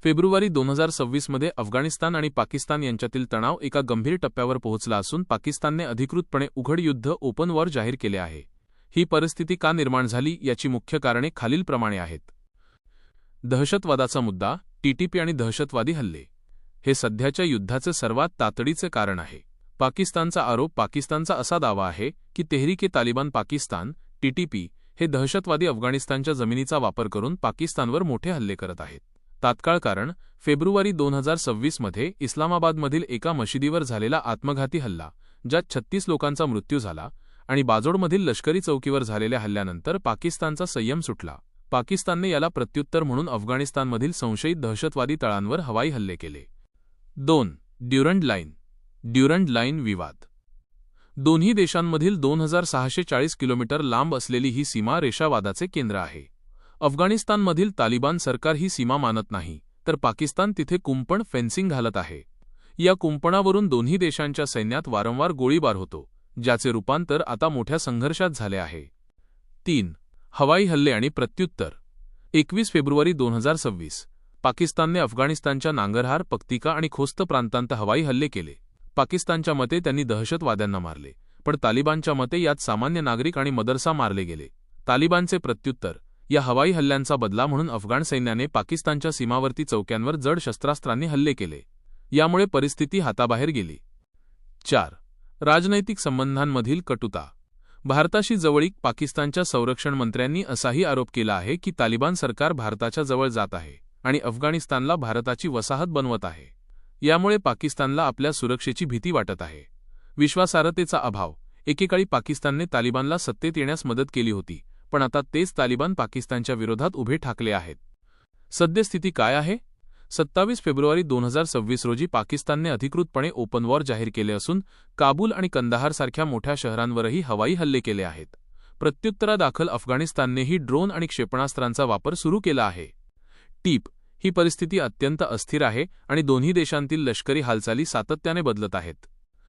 February 2026 मध्ये अफगाणिस्तान आणि पाकिस्तान यांच्यातील तणाव एका गंभीर टप्प्यावर पोहोचला असून पाकिस्तानने अधिकृतपणे उघड युद्ध ओपन वॉर जाहीर केले आहे। ही परिस्थिती का निर्माण झाली याची मुख्य कारणे खालीलप्रमाणे आहेत। दहशतवादाचा मुद्दा, टीटीपी आणि दहशतवादी हल्ले हे सध्याच्या युद्धाचे सर्वात तातडीचे कारण आहे। पाकिस्तानचा असा दावा आहे की तेहरीक-ए-तालिबान पाकिस्तान टीटीपी हे दहशतवादी अफगाणिस्तानच्या जमिनीचा वापर करून पाकिस्तानवर मोठे हल्ले करत आहेत। तात्काळ कारण, फेब्रुवारी 2026 मध्ये इस्लामाबादमधील एका मशिदीवर झालेला आत्मघाती हल्ला, ज्यात 36 लोकांचा मृत्यू झाला, आणि बाजोडमधील लष्करी चौकीवर झालेल्या हल्ल्यानंतर पाकिस्तानचा संयम सुटला। पाकिस्तानने याला प्रत्युत्तर म्हणून अफगाणिस्तानमधील संशयित दहशतवादी तळांवर हवाई हल्ले केले। 2. ड्युरंड लाईन विवाद। दोन्ही देशांमधील 2640 किलोमीटर लांब असलेली ही सीमा रेषावादाचे केंद्र आहे। अफगाणिस्तानमधील तालिबान सरकार ही सीमा मानत नाही, तर पाकिस्तान तिथे कुंपण फेन्सिंग घालत आहे। या कुंपणावरून दोन्ही देशांच्या सैन्यात वारंवार गोळीबार होतो, ज्याचे रूपांतर आता मोठ्या संघर्षात झाले आहे। 3. हवाई हल्ले आणि प्रत्युत्तर। 21 फेब्रुवारी 2026 पाकिस्तानने अफगाणिस्तानच्या नांगरहार, पक्तिका आणि खोस्त प्रांतांत हवाई हल्ले केले। पाकिस्तानच्या मते त्यांनी दहशतवाद्यांना मारले, पण तालिबानच्या मते यात सामान्य नागरिक आणि मदरसा मारले गेले। तालिबानचे प्रत्युत्तर, या हवाई हल्ल्यांचा बदला म्हणून अफगाण सैन्याने पाकिस्तानच्या सीमावर्ती चौक्यांवर जड शस्त्रास्त्रांनी हल्ले केले। यामुळे परिस्थिती हाताबाहेर गेली। 4. राजनैतिक संबंधांमधील कटुता। भारताशी जवळीक पाकिस्तानच्या संरक्षण मंत्र्यांनी असाही आरोप केला आहे की तालिबान सरकार भारताच्या जवळ जात आहे आणि अफगाणिस्तानला भारताची वसाहत बनवत आहे। यामुळे पाकिस्तानला आपल्या सुरक्षेची भीती वाटत आहे। विश्वासार्हतेचा अभाव। एकेकाळी पाकिस्तानने तालिबानला सत्तेत येण्यास मदत केली होती, पण आता तेच तालिबान पाकिस्तानच्या विरोधात उभे ठाकले आहेत। सद्यस्थिती काय आहे? 27 फेब्रुवारी 2026 रोजी पाकिस्तानने अधिकृतपणे ओपन वॉर जाहीर केले असून काबूल आणि कंदाहारसारख्या मोठ्या शहरांवरही हवाई हल्ले केले आहेत। प्रत्युत्तरादाखल अफगाणिस्ताननेही ड्रोन आणि क्षेपणास्त्रांचा वापर सुरू केला आहे। टीप: ही परिस्थिती अत्यंत अस्थिर आहे आणि दोन्ही देशांतील लष्करी हालचाली सातत्याने बदलत आहेत।